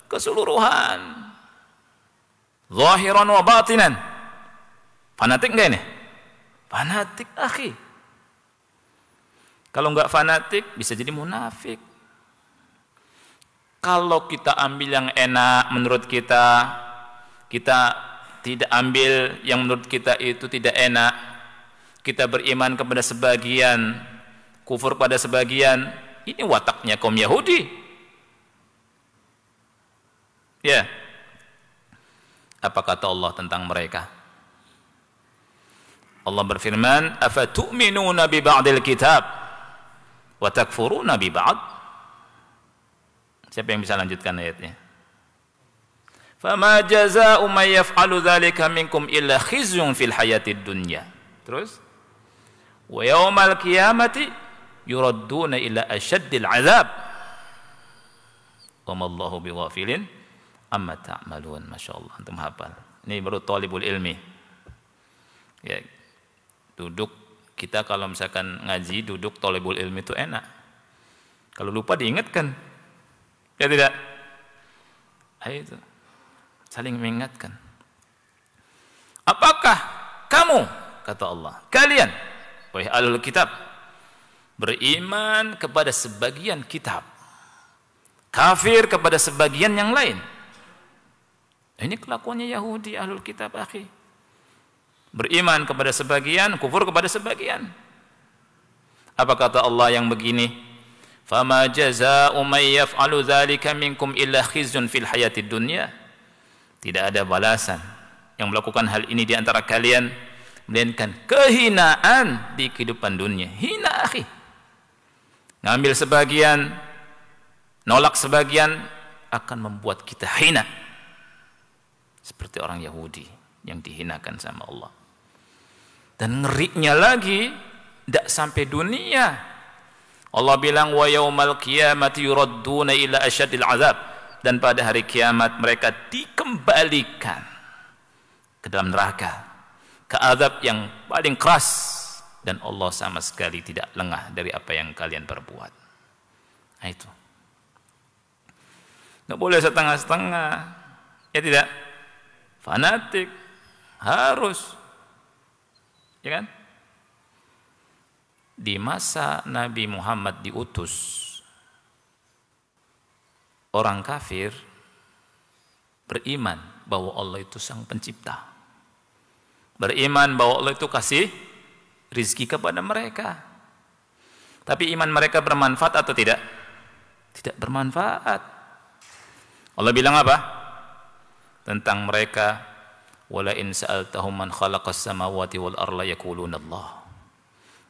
keseluruhan. Zahiran wa batinan. Fanatik enggak ini? Fanatik, akhi. Kalau enggak fanatik bisa jadi munafik. Kalau kita ambil yang enak menurut kita tidak ambil yang menurut kita itu tidak enak. Kita beriman kepada sebagian, kufur pada sebagian. Ini wataknya kaum Yahudi. Ya. Apa kata Allah tentang mereka? Allah berfirman, afatu'minuna bi ba'dil kitab wa takfuruna bi ba'd. Siapa yang bisa lanjutkan ayatnya? Fama jazaa'u may yaf'alu dzalika minkum illa khizyun fil hayatid dunya. Terus, wa yaumal qiyamati yuradduna ila asyaddil 'adzab. Wa mallahu bighafilin amma ta'malun. Masyaallah, antum hafal. Ini baru talibul ilmi. Ya. Duduk kita kalau misalkan ngaji duduk thalibul ilmi itu enak. Kalau lupa diingatkan. Ya tidak? Ayo itu. Saling mengingatkan. Apakah kamu, kata Allah, kalian wahai ahlul kitab beriman kepada sebagian kitab, kafir kepada sebagian yang lain? Ini kelakuannya Yahudi ahlul kitab, akhi. Beriman kepada sebagian, kufur kepada sebagian. Apa kata Allah yang begini? Fama jazaa'u may yaf'alu dzalika minkum illa khizyun fil hayatid dunya. Tidak ada balasan yang melakukan hal ini di antara kalian melainkan kehinaan di kehidupan dunia. Hina, akhi. Ngambil sebagian, nolak sebagian akan membuat kita hina. Seperti orang Yahudi yang dihinakan sama Allah. Dan ngerinya lagi, tidak sampai dunia. Allah bilang, wa yaumal qiyamati yuradduna ila asyadil azab. dan pada hari kiamat mereka dikembalikan ke dalam neraka, ke azab yang paling keras, dan Allah sama sekali tidak lengah dari apa yang kalian perbuat. Nah itu. Nggak boleh setengah-setengah, ya tidak? Fanatik, harus, ya kan? Di masa Nabi Muhammad diutus, orang kafir beriman bahwa Allah itu sang pencipta, beriman bahwa Allah itu kasih rizki kepada mereka. Tapi iman mereka bermanfaat atau tidak? Tidak bermanfaat. Allah bilang apa tentang mereka? Wala in sa'altahum man khalaqas samawati wal arda yaquluna Allah.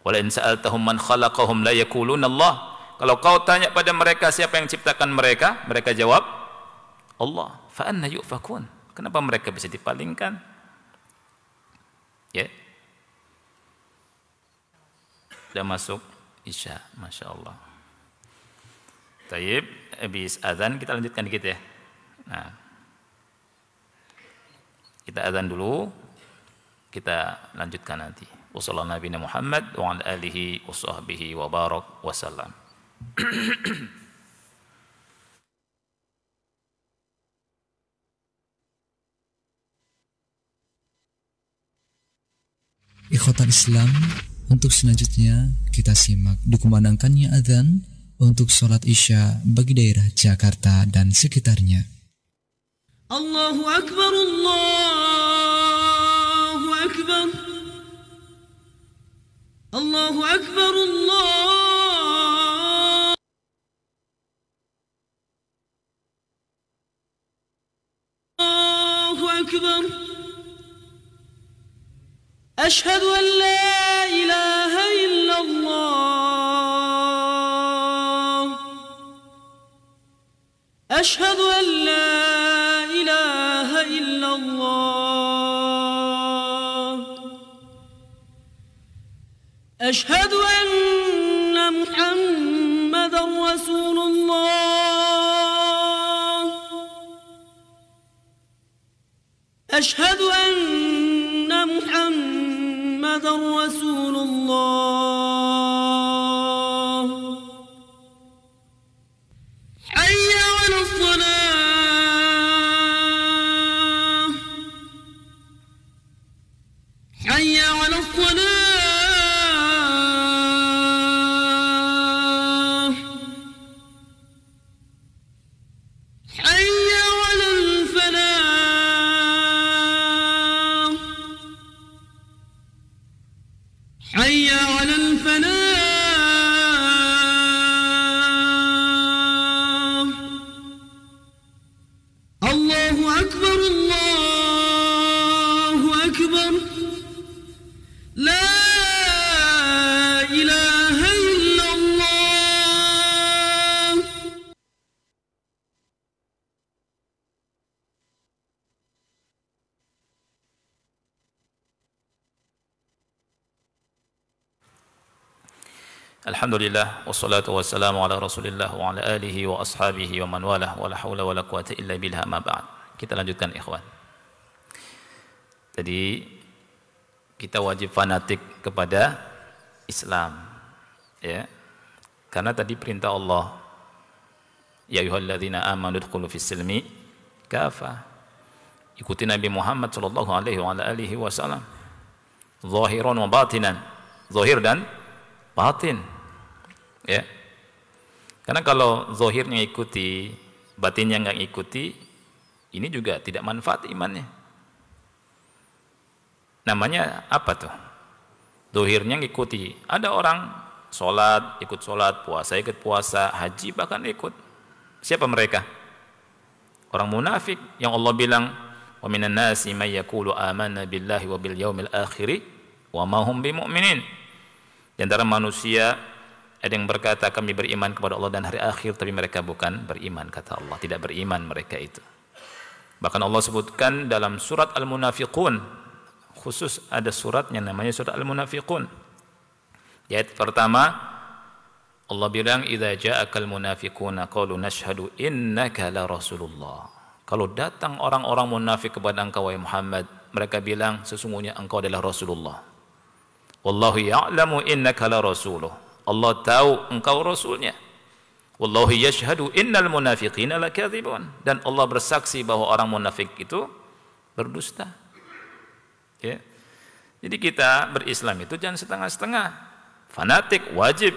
Wala in sa'altahum man khalaqahum la yaquluna Allah. Kalau kau tanya pada mereka siapa yang ciptakan mereka, mereka jawab Allah. Fa anna yufakun. Kenapa mereka bisa dipalingkan? Ya. Sudah masuk Isya, Masya Allah. Taib, habis azan kita lanjutkan dikit ya. Nah, kita azan dulu, kita lanjutkan nanti. Wassallallahu Nabi Muhammad wa ala alihi wa sahbihi wa barak wa salam. Ikhwatal Islam, untuk selanjutnya kita simak dikumandangkannya adzan untuk sholat Isya bagi daerah Jakarta dan sekitarnya. Allahu Akbar, Allahu Akbar, Allahu Akbar, Allahu Akbar. أشهد أن لا إله إلا الله أشهد أن لا إله إلا الله أشهد أن محمدا رسول الله أشهد أن محمد رسول الله حي على الصلاة حي على الصلاة حي على الفلاح حي على الفلاح الله أكبر الله أكبر لا إله إلا الله. Alhamdulillah wassalatu wassalamu ala Rasulillah wa ala alihi wa ashabihi wa man walah wa la haula wa la quwata illa billah ma ba'd. Kita lanjutkan ikhwan. Jadi kita wajib fanatik kepada Islam, ya. Karena tadi perintah Allah, ya ayyuhalladzina amanu udkhulu fis silmi kafah. Ikuti Nabi Muhammad sallallahu alaihi wa ala alihi wasallam. Zahiran wa batinan. Zahir dan batin. Ya. Karena kalau zahirnya ikuti, batinnya enggak ikuti, ini juga tidak manfaat imannya. Namanya apa tuh? Zahirnya ngikuti. Ada orang sholat, ikut sholat, puasa, ikut puasa, haji bahkan ikut. Siapa mereka? Orang munafik yang Allah bilang, wa minan nasi may yaqulu amanna billahi wa bil yaumil akhir wa ma hum bimu'minin. Di antara manusia ada yang berkata kami beriman kepada Allah dan hari akhir, tapi mereka bukan beriman, kata Allah. Tidak beriman mereka itu. Bahkan Allah sebutkan dalam surat Al-Munafiqun, khusus ada surat yang namanya surat Al-Munafiqun. Di ayat pertama, Allah bilang, "Idza ja'akal munafiquna qalu nashhadu innaka la rasulullah." Kalau datang orang-orang munafik kepada engkau wahai Muhammad, mereka bilang sesungguhnya engkau adalah Rasulullah. Wallahu ya'lamu innaka la rasuluh. Allah tahu engkau rasulnya. Wallahu yashhadu innal munafiqina lakadzibun. Dan Allah bersaksi bahwa orang munafik itu berdusta. Ya. Jadi kita berislam itu jangan setengah-setengah. Fanatik wajib.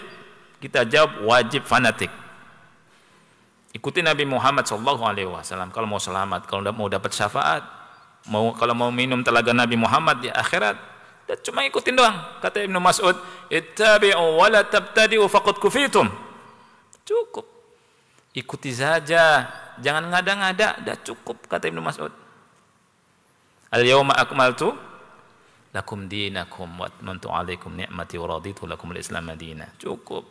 Kita jawab wajib fanatik. Ikuti Nabi Muhammad SAW kalau mau selamat, kalau mau dapat syafaat, kalau mau minum telaga Nabi Muhammad di akhirat, dan cuma ikutin doang. Kata Ibnu Mas'ud, "Ittabi'u wa la tabtadi'u faqad kufitum." Cukup. Ikuti saja, jangan ngada-ngada, dah cukup kata Ibnu Mas'ud. Al-yawma akmaltu lakum dinakum wa atmamtu 'alaikum ni'mati wa raditu lakum al-Islam madina. Cukup.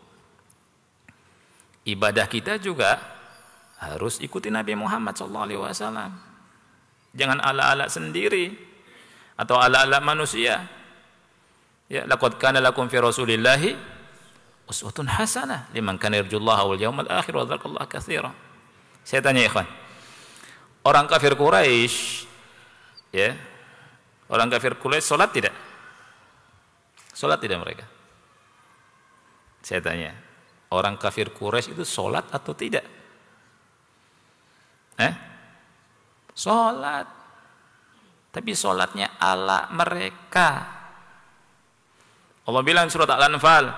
Ibadah kita juga harus ikuti Nabi Muhammad SAW. Jangan ala-ala sendiri atau ala-ala manusia. Ya, laqad kana lakum fi Rasulillahi uswatun hasanah liman kana yarjullaha wal yawmal akhir wa dzakarallaha katsira. Saya tanya ikhwan, orang kafir Quraisy, ya, orang kafir Quraisy salat tidak? Salat tidak mereka? Saya tanya, orang kafir Quraisy itu salat atau tidak? Salat. Tapi salatnya ala mereka. Allah bilang surat Al-Anfal,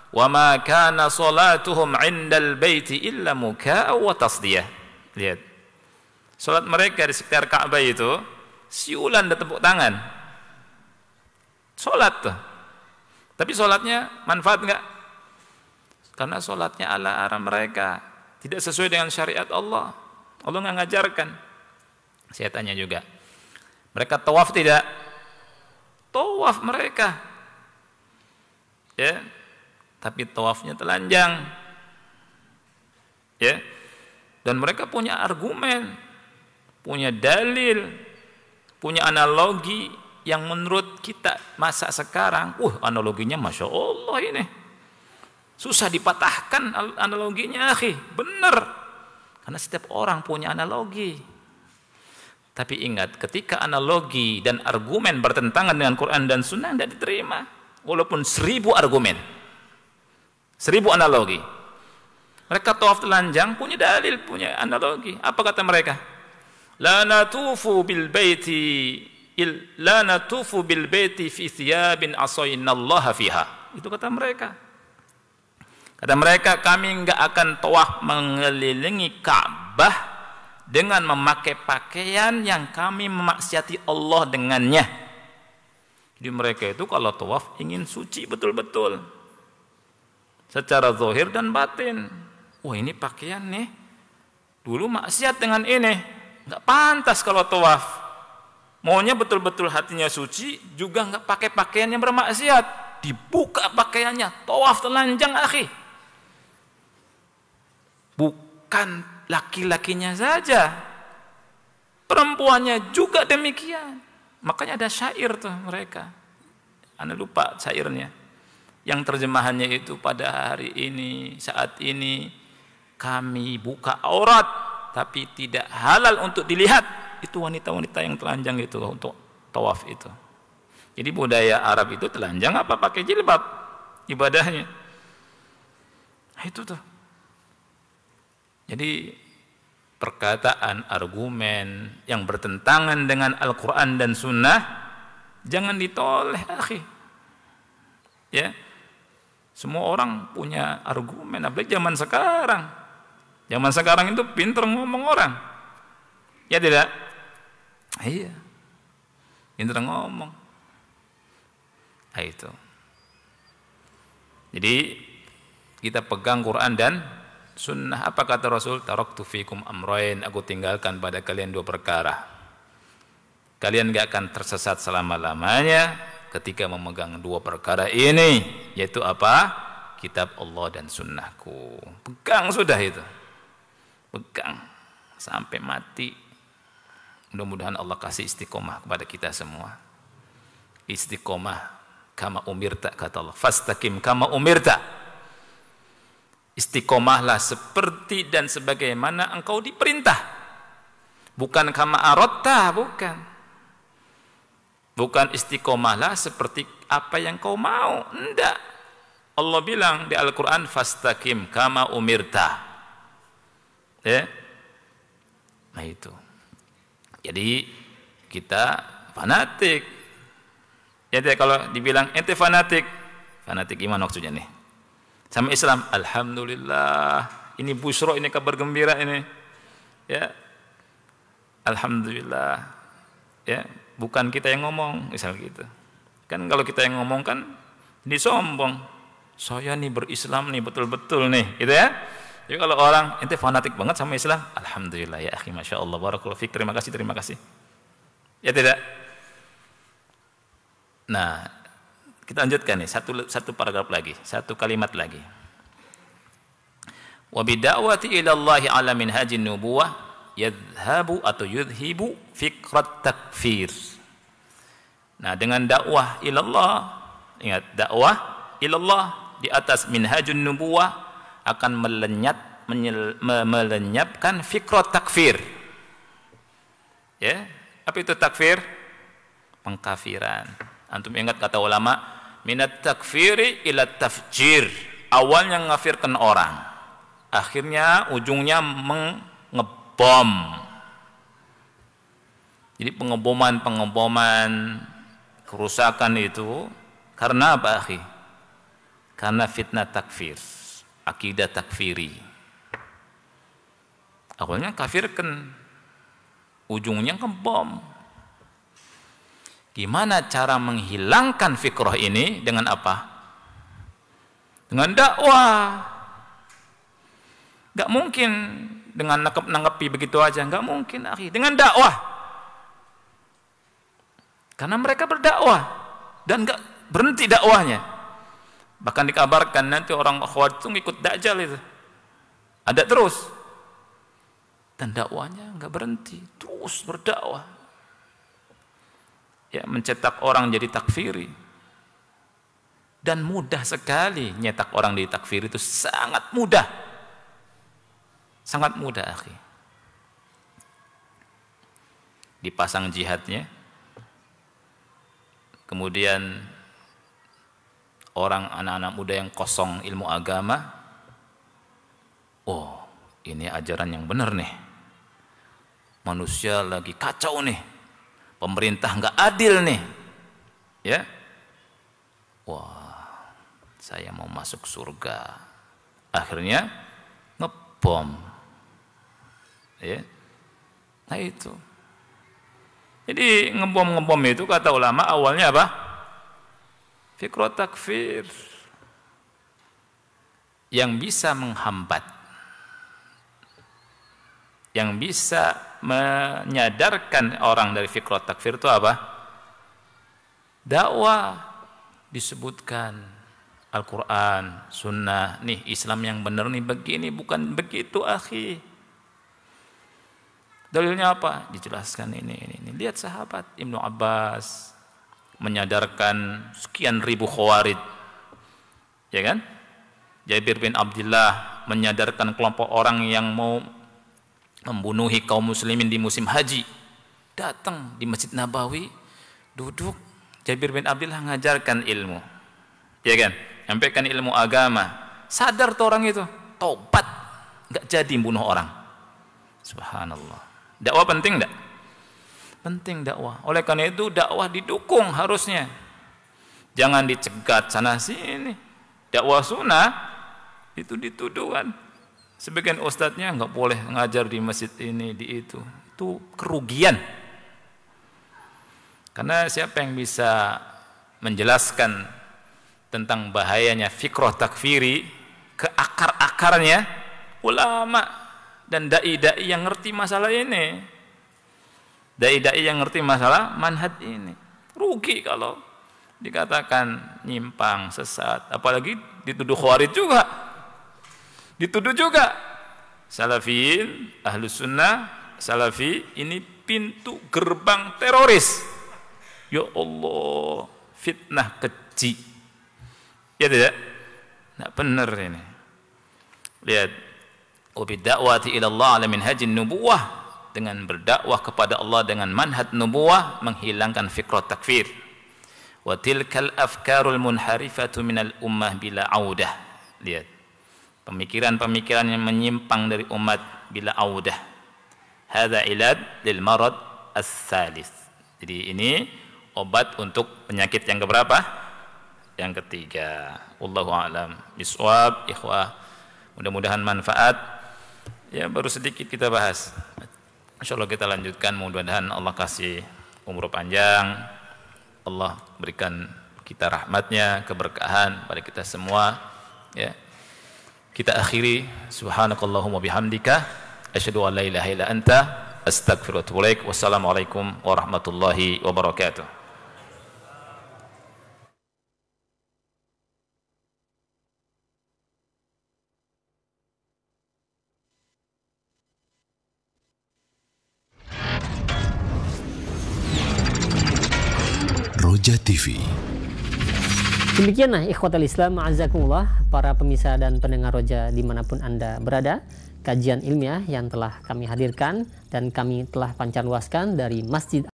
"Wa ma kana salatuhum 'indal baiti illa muka'an wa tasdiyah." Lihat. Salat mereka di sekitar Ka'bah itu siulan dan tepuk tangan. Salat tuh. Tapi salatnya manfaat enggak? Karena salatnya ala arah mereka, tidak sesuai dengan syariat Allah. Allah nggak ngajarkan. Saya tanya juga, mereka tawaf tidak? Tawaf mereka, ya, tapi tawafnya telanjang, ya, dan mereka punya argumen, punya dalil, punya analogi yang menurut kita masa sekarang, analoginya masya Allah ini, susah dipatahkan analoginya, akhi, bener, karena setiap orang punya analogi. Tapi ingat, ketika analogi dan argumen bertentangan dengan Quran dan Sunnah, tidak diterima. Walaupun 1000 argumen, 1000 analogi. Mereka tawaf telanjang, punya dalil, punya analogi. Apa kata mereka? La natufu bil baiti fi thiyabin asaynallaha fiha. Itu kata mereka. Kata mereka, kami enggak akan tawaf mengelilingi Ka'bah dengan memakai pakaian yang kami memaksiati Allah dengannya. Jadi mereka itu kalau tawaf ingin suci betul-betul secara zahir dan batin. Ini pakaian nih dulu maksiat dengan ini, nggak pantas kalau tawaf. Maunya betul-betul hatinya suci, juga nggak pakai pakaian yang bermaksiat. Dibuka pakaiannya, tawaf telanjang, akhi. Bukan laki-lakinya saja, perempuannya juga demikian. Makanya ada syair tuh mereka, Anda lupa syairnya, yang terjemahannya itu, pada hari ini, saat ini kami buka aurat tapi tidak halal untuk dilihat. Itu wanita-wanita yang telanjang itu untuk tawaf itu. Jadi budaya Arab itu telanjang apa pakai jilbab ibadahnya. Itu tuh. Jadi perkataan, argumen yang bertentangan dengan Al-Quran dan Sunnah jangan ditoleh, akhi. Ya, semua orang punya argumen, apalagi zaman sekarang. Zaman sekarang itu pinter ngomong orang, ya tidak? Iya, pinter ngomong. Nah, itu. Jadi kita pegang Quran dan Sunnah. Apa kata Rasul? Taraktu fikum amrayn, aku tinggalkan pada kalian 2 perkara. Kalian gak akan tersesat selama-lamanya ketika memegang 2 perkara ini, yaitu apa? Kitab Allah dan Sunnahku. Pegang sudah itu, pegang sampai mati. Mudah-mudahan Allah kasih istiqomah kepada kita semua. Istiqomah kama umirta, kata Allah. Fastaqim kama umirta. Istiqomahlah seperti dan sebagaimana engkau diperintah. Bukan kama aratta, bukan. Bukan istiqomahlah seperti apa yang kau mau. Enggak. Allah bilang di Al-Quran, fastaqim kama umirta. Ya. Nah itu. Jadi kita fanatik. Ya, kalau dibilang ente fanatik, fanatik iman maksudnya nih. Sama Islam, alhamdulillah. Ini busro, ini kabar gembira ini. Ya. Alhamdulillah. Ya, bukan kita yang ngomong, misal gitu. Kan kalau kita yang ngomong kan ini sombong. Saya nih berislam nih betul-betul nih, gitu ya. Jadi kalau orang ente fanatik banget sama Islam, alhamdulillah ya akhi, masya Allah, barakallahu fik, terima kasih. Ya tidak. Nah, kita lanjutkan nih satu paragraf lagi, satu kalimat lagi. Wa bid'awati ila Allah ala minhajin nubuwah yadhhabu atau yudhibu fikrat takfir. Nah, dengan dakwah ilallah, ingat dakwah ilallah di atas minhajun nubuwah akan melenyapkan fikrat takfir. Ya, apa itu takfir? Pengkafiran. Antum ingat kata ulama, minat takfiri ila tafjir. Awalnya ngafirkan orang, akhirnya ujungnya mengebom. Jadi pengeboman kerusakan itu karena apa, akhi? Karena fitnah takfir, akidah takfiri. Awalnya kafirkan, ujungnya ngebom. Gimana cara menghilangkan fikrah ini? Dengan apa? Dengan dakwah. Gak mungkin dengan nanggapi begitu aja, gak mungkin, akhi. Dengan dakwah. Karena mereka berdakwah dan gak berhenti dakwahnya. Bahkan dikabarkan nanti orang Khawarij itu ngikut Dajjal itu. Ada terus. Dan dakwahnya gak berhenti, terus berdakwah. Ya, mencetak orang jadi takfiri. Dan mudah sekali nyetak orang jadi takfiri, itu sangat mudah. Sangat mudah, akhi. Dipasang jihadnya. Kemudian orang, anak-anak muda yang kosong ilmu agama, oh ini ajaran yang benar nih, manusia lagi kacau nih, pemerintah nggak adil nih, ya, wah saya mau masuk surga, akhirnya ngebom, ya. Nah itu, jadi ngebom itu kata ulama awalnya apa? Fikrah takfir yang bisa menghambat, yang bisa menyadarkan orang dari fikrah takfir itu apa? Dakwah. Disebutkan Al-Quran, Sunnah, nih Islam yang benar nih begini, bukan begitu, akhi. Dalilnya apa? Dijelaskan ini. Lihat sahabat Ibnu Abbas menyadarkan sekian ribu Khawarij, ya kan? Jabir bin Abdullah menyadarkan kelompok orang yang mau membunuhi kaum muslimin di musim haji, datang di Masjid Nabawi, duduk, Jabir bin Abdullah ngajarkan ilmu, ya kan? Sampaikan ilmu agama. Sadar tuh orang itu, tobat, nggak jadi bunuh orang. Subhanallah. Dakwah penting enggak? Penting dakwah. Oleh karena itu dakwah didukung harusnya. Jangan dicegat sana sini. Dakwah sunnah itu dituduhkan. Sebagian ustadznya nggak boleh ngajar di masjid ini, di itu. Itu kerugian. Karena siapa yang bisa menjelaskan tentang bahayanya fikrah takfiri ke akar-akarnya? Ulama dan dai-dai yang ngerti masalah ini, dai-dai yang ngerti masalah manhaj ini. Rugi kalau dikatakan nyimpang, sesat, apalagi dituduh Khawarij juga, dituduh juga Salafiyin, Ahlus Sunnah, Salafi ini pintu gerbang teroris. Ya Allah, fitnah keji, ya tidak? Nggak benar ini. Lihat, wabidda'wati ila Allah ala minhajin nubuwah, dengan berdakwah kepada Allah dengan manhaj nubuwah, menghilangkan fikrah takfir. Wa tilkal afkarul munharifatu minal ummah bila audah. Lihat, pemikiran-pemikiran yang menyimpang dari umat bila audah. Hadza ilad lil marad as-salis. Jadi ini obat untuk penyakit yang keberapa? Yang ketiga. Wallahu a'lam bishawab. Ikhwah, mudah-mudahan manfaat. Ya, baru sedikit kita bahas. Insyaallah kita lanjutkan, mudah-mudahan Allah kasih umur panjang, Allah berikan kita rahmatnya, keberkahan pada kita semua. Ya, kita akhiri, subhanakallahumma bihamdika asyhadu an la ilaha illa anta astaghfiruka wa atubu ilaik. Wassalamualaikum warahmatullahi wabarakatuh. Roja TV. Demikianlah ikhwatal Islam a'azakumullah, para pemirsa dan pendengar Roja dimanapun Anda berada, kajian ilmiah yang telah kami hadirkan dan kami telah pancarluaskan dari Masjid